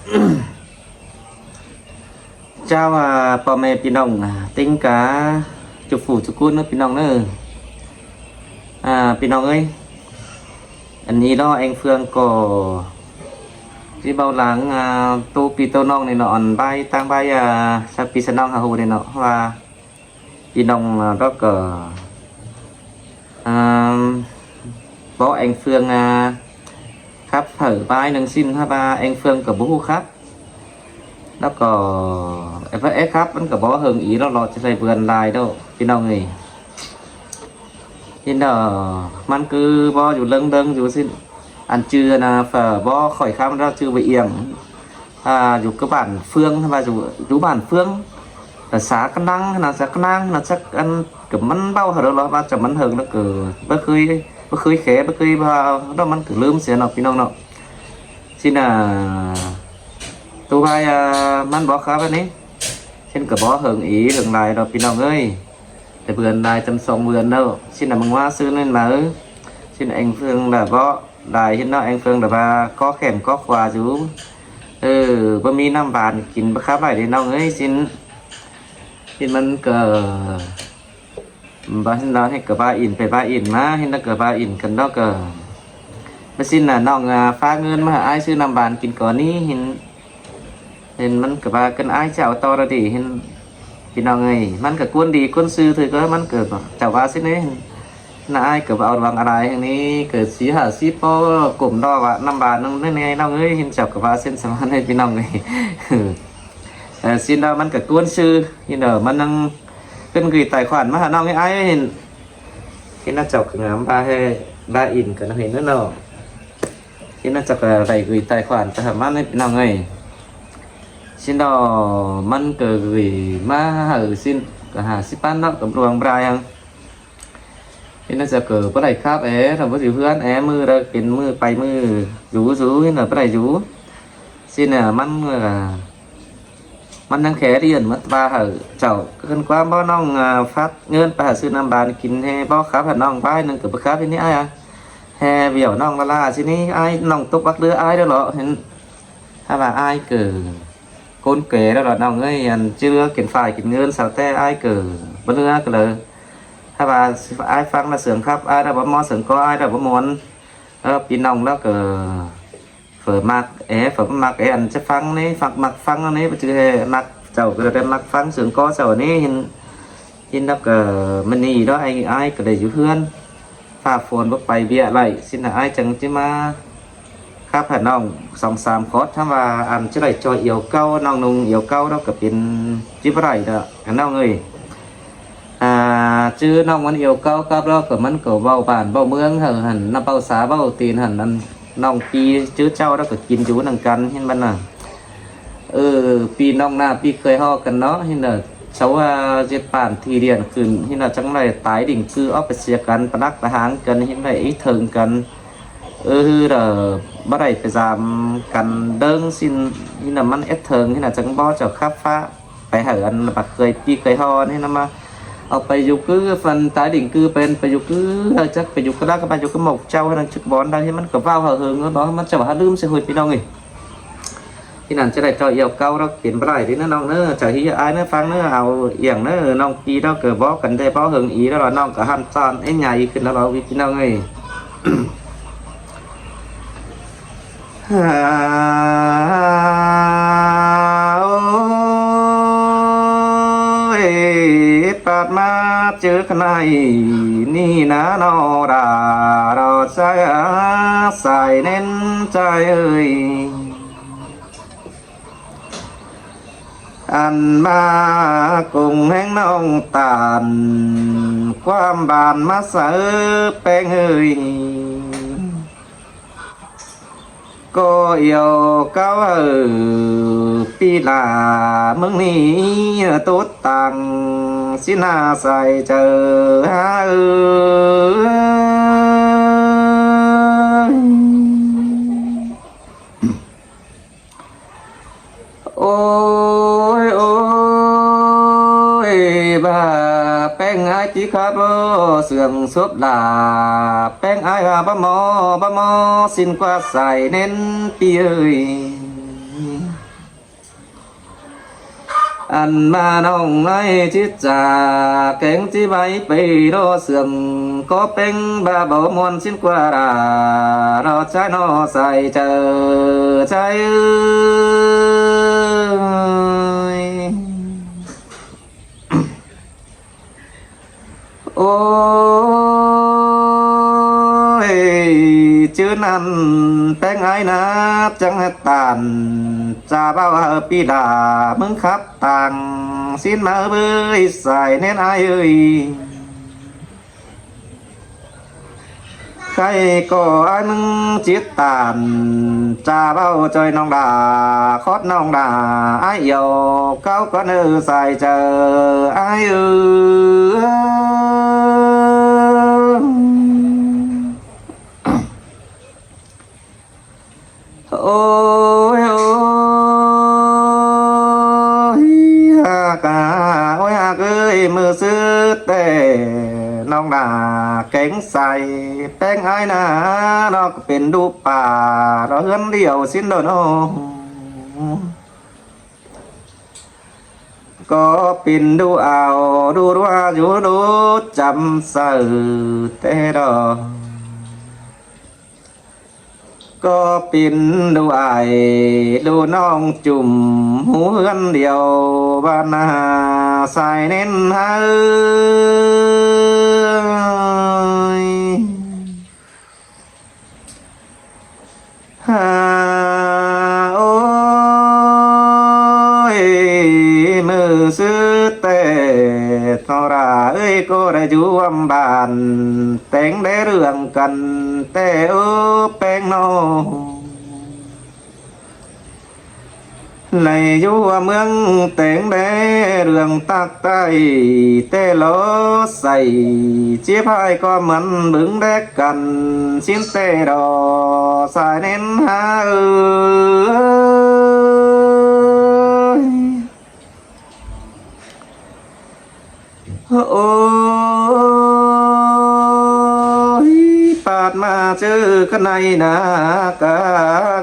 เจ้าพ่อแม่พี่น้องติ้งกะจุphủจุกุนเนอะพี่น้องเนอะพี่น้องเอ้ยอันนี้เนาะanh Phương cóที่เบาหลังตูปีโตน้องในเนาะใบตั้งใบสักปีสนองหาหูในเนาะว่าพี่น้องก็ก็บอกanh Phươngครับเผยใบหนึ่งสิ้นครับanh Phươngกับบูครับแล้วก็เอฟครับมันก็บอกเฮิงอีเราจะใส่เบือนลายđâuพี่น้องนี่ที่เนาะมันคือบออยู่เลิงอยู่สิ้นอันเจือนะฝบอข่อยข้ามเราชื่อไปเอียงอยู่cái bản phương vàอยู่bản phương là xã căn năng là xã căn năng là chắc ăn kiểu mắn bao hồi đó là ba chấm mắn hờn nó cứ bất khơi khé bất khơi bao đó mắn cứ lướm xé nọพี่น้องเนาะxin tôi bay mắn bó khá bênนี้xin cả bó hờn ý hờn lại đóพี่น้องơi để vườn lại chăm sóc vườn đâu xin là mừng hoa xưa lên mà xin anh Phương là bó đại hiện nay anh Phương là ba có kèm có quà chú bữa mi năm bàn kín bữa khá bài để nào ấy xin mình cờ ba hiện đó hay cờ ba in phải ba in má hiện đó cờ ba in cần đó cờ mà xin là nòng pha ngân mà ai xưa năm bàn kín có ní hiện mình cờ ba cần ai chào to ra thì hiện thì nào người mình cờ quân đi quân sư thôi có mình cờ chào ba xin đấy là ai cờ vào bằng ai hàngนี้cờ xí hả xí po cùng đo và năm bàn nó này nào người hiện chào cờ ba xin sớm này thì nào người xin đó mình cờ quân sư hiện giờ mình đang cần gửi tài khoản mà nào người ai hiện khi nó chào cờ ngắm ba in cờ nó hiện nữa nào khi nó chào cờ phải gửi tài khoản cho hàm này nào người xin đó mình cờ gửi mà hở xin cả hà ship bán đó cầm ruộng brai không thì nóจะเกิดปะไรครับทำว่าสิเพื่อนมือเราเป็นมือไปมือยูนี่นะปะไรยูสิเนี่ยมันยังแข็งเรียนมัดว่าเหอะเจ้าขึ้นความบ่น้องฟัดเงินไปหาซื้อน้ำบานกินให้บ่ครับหาน้องไปนึงเกิดปะครับที่นี่ไอ้แห่เบี่ยวน้องละสินี่ไอ้น้องตุกบักเรือไอ้đóเหรอเห็นถ้าว่าไอ้เกิดcôn kể đó làน้องเอ้ยchưaกินฝ่ายกินเงินสาวแต่ไอ้เกิดบ่เรือก็เลยถ้าว่าไอ้ฟังlà sướngครับไอ้เราบ่มอสướng có aiเราบ่มวนพี่น้องแล้วก็เฝอมักเฝอมักอันจะฟังนี่ฟังมักฟังอันนี้บ่ชื่อมักเจ้าก็ได้มักฟังsướng cóเจ้านี้หินแล้วก็มันนี่đó aiก็ได้อยู่เพื่อนฝ่าฝนบ่ไปเบี้ยไหลสิน่ะไอ้จังสิมาครับหาน้อง2-3คอร์สถ้าว่าอันจะได้จอยเอี่ยวเก้าน้องนุ่งเอี่ยวเก้าแล้วก็เป็นจิบไรเด้อน้องเอ้ยชื่อน้องมันเอี่ยวเก้าครับแล้วก็มันก็เบาบ้านเบาเมืองหันน้ำเบาสาเบาตีนหันนั่นน้องปีชื่อเจ้าแล้วก็กินอยู่นั่งกันเห็นมันน่ะปีน้องหน้าปีเคยห่อกันเนาะเห็นเด้อเช้าเจ็ดป่านทีเดียนคืนเห็นเด้อจังไรตายดิ่งคือเอาไปเสียกันประดักประหารกันเห็นไรอีเถิงกันbắt đầu phải giảm cần đơn xin như làมันthường như là chẳng bao giờ khám phá phải hở anh bạc cười pi cười ho nên là màเอาไปอยู่คือphần tái định cưเป็นไปอยู่คือchắcไปอยู่ก็ได้ก็ไปอยู่ก็một trâu hay là trực bón đây thìมันก็vào hở hưởng đóมันจะว่าลืมsẽ hồiพี่น้องนี่ที่นั่นจะได้จอยเอี่ยวเก่าเราเขียนไปได้ที่นั่นน้องเนื้อจะที่ไอ้เนื้อฟังเนื้อเอาเอียงเนื้อน้องปีเราเกิดบ่กันได้บ่หึงอีแล้วน้องก็หันซ้อนไอ้ใหญ่ขึ้นแล้วเราพี่น้องนี่ปาดมาเจอข้างในนี่นะนอดาเราใจใส่เน้นใจเอ่ยอันมากุ้งแห้งน้องตาลความบานมาเสือแป้งเอ่ยก็เอี่ยวเก้าปีลาเมืองนี้ตุ๊ดตังสินาใส่เจอโอ้ยโอ้ยบ้าแป้งไอ้จีครับเสื่อมสุดลาแป้งไอ้บ้ามอสิ้นกว่าใส่เน้นปีเอ้ย อันมาน้องไอ้จิตจาแก่งที่ใบไปรอเสื่อมก็เป็นบาบ่มวนสิ้นกว่าราเราใจนอใส่เจอใจโอ้ยชื่อนั้นแป้งไอ้นับจังหตานจะบ่าวปีดามึงขับตังสิ้นมาเบยใส่เน้นไอ้เอ้ยใครก็ไอ้มึงจิตตานจะเบ้าจอยน้องดาคอดน้องดาไอ้โยเขาก็เนื้อใส่เจอไอ้เอ้ยโอ้ยโอ้ยฮากาโอ้ยฮากเอ้ยมือซื้อแต่น้องดาเก่งใส่แป้งไอ้นะนอกเป็นดูป่าเราเฮือนเดียวสิ้นโดนก็ปินดูเอาดูว่าอยู่ดูจำสื่อแต่ดอก็ปินดูไอดูน้องจุ่มหูเฮือนเดียวบ้านนาใส่เน้นหาฮาโอ้ยมือซื้อแต่ทอราเอ้ยก็ได้อยู่อำบานแต่งได้เรื่องกันแต่แป้งโนในอยู่เมืองแต่งได้เรื่องตักไตแต่ล้อใส่เจี๊ยบให้ก็เหมือนบึงแดกกันชิ้นเตดอสายเน้นหาโอ้ยปาดมาเจอกันในนากา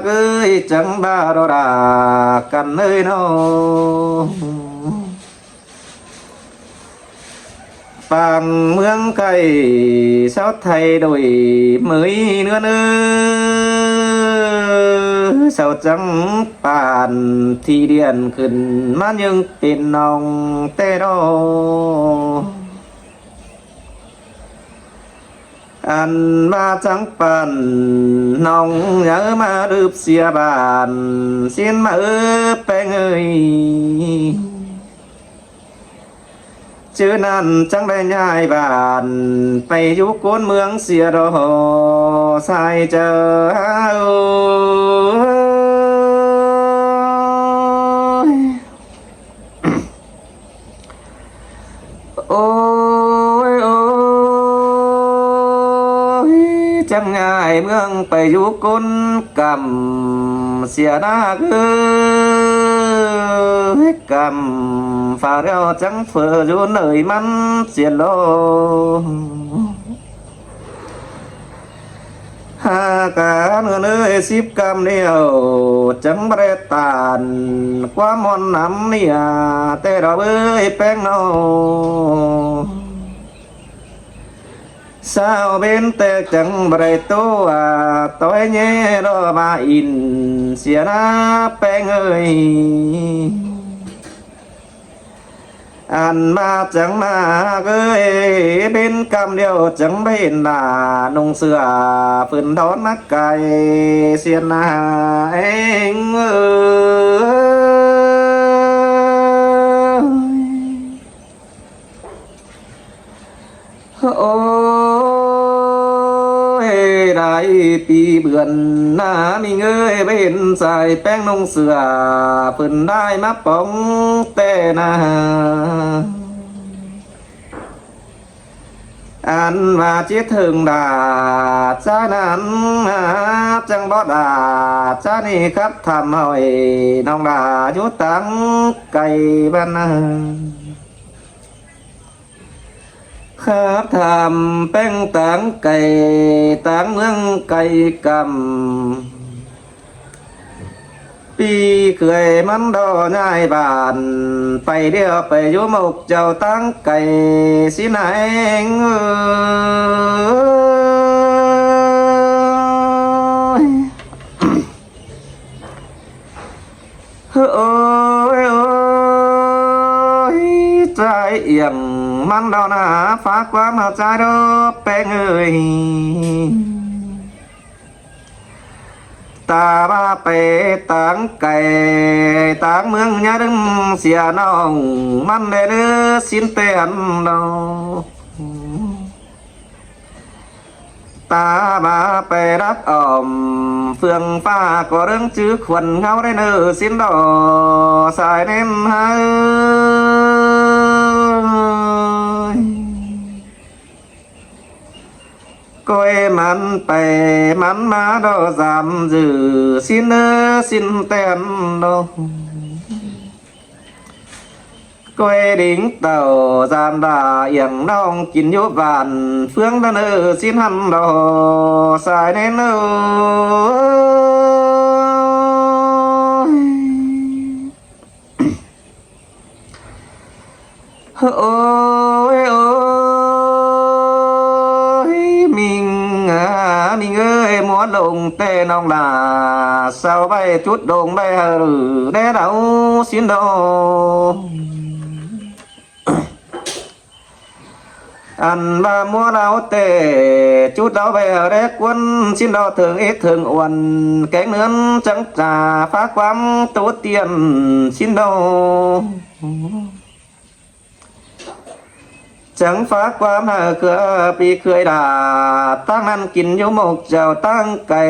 เอ้ยจังบ้ารอดากันเลยเนาะปางเมืองไก่ชาวไทยโดยมือเนื้อเนื้อชาวจังป่านที่เดียนขึ้นมันยังเป็นน้องแต่ดออันมาจังปันน้องเยอะมารืบเสียบานเสียนมาแป้งเอ้ยชื่อนั้นจังได้ย้ายบ้านไปอยู่โกนเมืองเสียดอสายเจอโอ้ยโอ้ยจังง่ายเมืองไปอยู่ก้นกำเสียดากำฝ่าเราจังเฟืออยู่เนยมันเสียโลหากาเนื้อเนย10 กำเดียวจังเบรตานความมอนน้ำเนี่ยแต่เราเอ้ยแป้งโนสาวเป็นแต่จังเบรตัวต้อยเย่รอมาอินเสียนะแป้งเอ้ยอันมาจังมาเอ้ยเป็นกำเดียวจังเป็นหน้านุ่งเสื้อฝืนทอนนักไก่เสียหน้าเองโอ้ยได้ปีเบือนหน้ามีเงยไปเห็นใส่แป้งนุ่งเสื้อฝืนได้มาป้องแต่หน้าอันว่าจิตถึงดาจ้านั้นจังบ่ดาจ้านี่ครับทำเอาไอ้น้องดาอยู่ตั้งไก่บ้านนาครับทำแป้งตังไก่ตังเมืองไก่กำ ปีเคยมันดอง่ายบานไปเดียวไปอยู่หมกเจ้าตั้งไก่สิไหนโอ้ยโอ้ยใจเอี่ยมมันดอหนาฝากความเข้าใจดอแป้งเอ้ยตาบ้าไปต่างไก่ต่างเมืองยาดึงเสียน้องมันได้เด้อสินเตียนดอตาบ้าไปรักอ่อมเฟืองฟ้าก็เรื่องจื้อขวัญเงาได้เนื้อสินดอสายเน้นให้ก้อยมันไปมันมาดอสามจือสินเนื้อสินเตียนดอก้อยดิ่งเต่าจานดาอย่างน้องกินยุบานเฟืองดะเนื้อสินหันดอสายเน้นเนื้อโอ้ยโอ้ยมิงมิงเอ้ยมัวลงเต้น้องดาเศร้าไปจุดโด่งไปหรือแน่เดาสินโดอันบามัวเราเตะจุดเราไปเด็กวันสินโดถึงเอถึงอ้วนแกงเนื้อจังจ่าฟ้าความตัวเตียนสินโดจังฟ้าความหาเกือปีเคยด่าตั้งนั้นกินอยู่หมกเจ้าตั้งไก่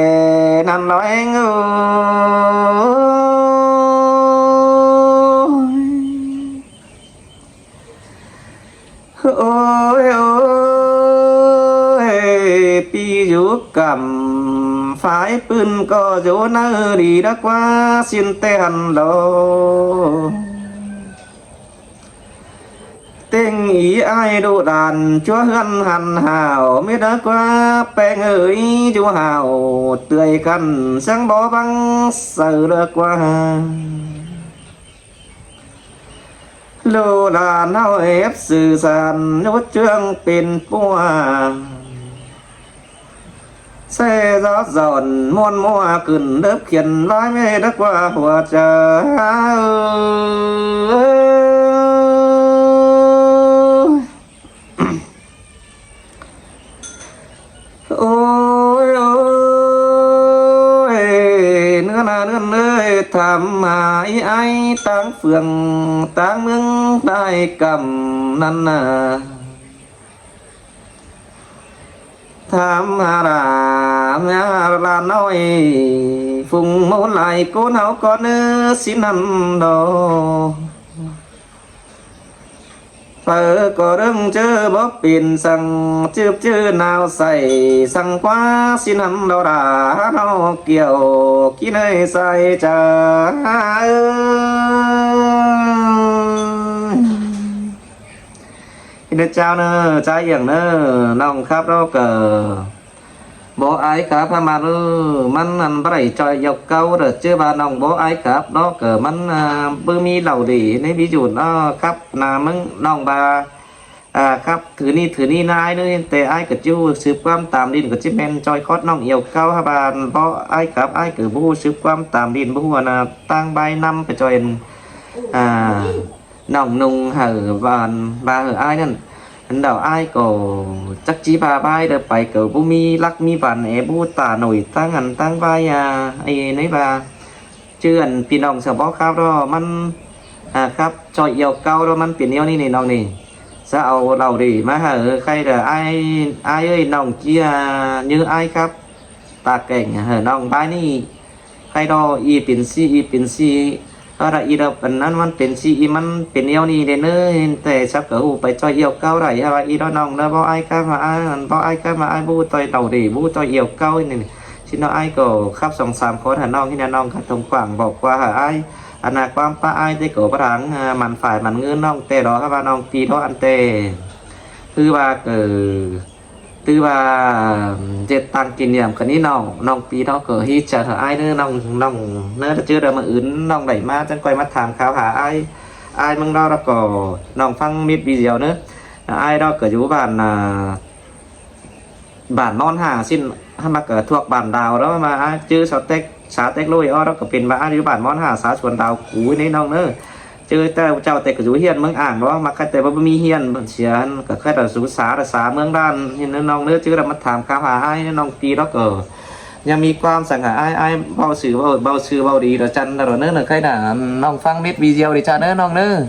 นั่นร้อยเงยโอ้ยโอ้ยปีอยู่กำฝ่ายปืนก็อยู่น่าดีดักว่าสินเตหันโลเต็งอีไอดูดานชั่วเฮือนหันหาวไม่ได้กว่าแป้งเอ๋ยจูหาวเตยกันสังบ่บังเสือเกว่าโลดานเฮาเอฟสื่อสารยศเจืองเป็นปัวเสยอสอนมวนมัวขึ้นเลิบเขียนร้ายไม่ได้กว่าหัวใจโอ้ยโอ้ยเนื้อนาเนื้อเนื้อทำหายไอ้ตั้งเฟืองตั้งเมืองได้กำนั่นน่ะทำหาดามยาลาน้อยฟุงมูลไหลโกนเฮาก็เนื้อสินันดอเปิดก็เรื่องเจอบ่ปิ่นสั่งจืบจื้อนาวใส่สั่งกว่าสินันดอดาเฮาเกี่ยวกินให้ใส่จ้าเด้อเจ้าเนอะใจอย่างเนอะน้องครับเราเกิดบ่ไอ้ครับพามามันอันบ่ได้จอยยกเก้าเด้อเจอบ้านน้องบ่ไอ้ครับเนาะเกิดมันบ่มีเหล่าดีในวิจุเนาะครับนามึงน้องบาครับถือนี่นายเด้อแต่ไอ้ก็จู้สืบความตามดินก็สิแม่นจอยคอดน้องเอี่ยวเก้าฮะบ้านบ่ไอ้ครับไอ้ก็บ่ฮู้สืบความตามดินบ่ฮู้ว่าน่ะตั้งใบนำไปจอยน้องนุ่งหบ้านบาไอ้นั่นอันดาวไอ้ก็จักจีบาบายเด้อไปเกิดบุมีลักมีฝันบูตาหน่อยตั้งอันตั้งใบไอ้ไหนบาเชื่อนพี่น้องสาวบอกครับว่ามันครับจอยเอี่ยวเก่าแล้วมันเปลี่ยนเนี้ยนี่น้องนี่จะเอาเราดีมาใครเด้อไอ้เอ้ยน้องเจียnhư aiครับตาเก่งน้องบายนี่ใครดออีเป็นซีอะไรอีเราเป็นนั้นมันเป็นซีมันเป็นเอวนี่เด้อเนอะแต่ชักเกิดไปจอยเอี่ยวเก้าไรอะไรอีเราน้องแล้วบ่ไอ้ข้ามาไอ้บ่ไอ้ข้ามาไอ้บูต่อยเต่าดีบูต่อยเอี่ยวเก้านี่ชิโนไอ้ก็ครับ2-3คนหาน้องที่น้องขัดตรงขวางบอกว่าหาไอ้อนาความป้าไอ้ได้เกิดประทังมันฝ่ายมันเงินน้องแต่รอครับว่าน้องปีเท่าอันเตคือว่าเกิด từ bà dệt tăng kỷ niệm cái ní nòng tí đó cỡ hi chờ thở ai nữa nòng nữa chưa được mà ứng nòng đẩy ma chân quay mắt thảm khảo hả ai mong đó có nòng phăng mít video nữa ai đó cỡ chú bản bản non hà xin mà cỡ thuộc bản đào đó mà ai chưa xá tech lôi đó cóเป็นmà ai bản món hà xá chuồn đào cúi đấy nòng nữa chơi tao chào tệ của chú hiền mương ảng đó mà khai tệ bao mi hiền chỉ cả khai là chú xá mương đan nên nó nong nữa chứ là mất thảm cao hà ai nong kỳ đó cờ nhà mi quanสั่งai bao sử bao đi rồi chăn rồi nữa là khai là nong phăng biết video để cho nữa nong nữa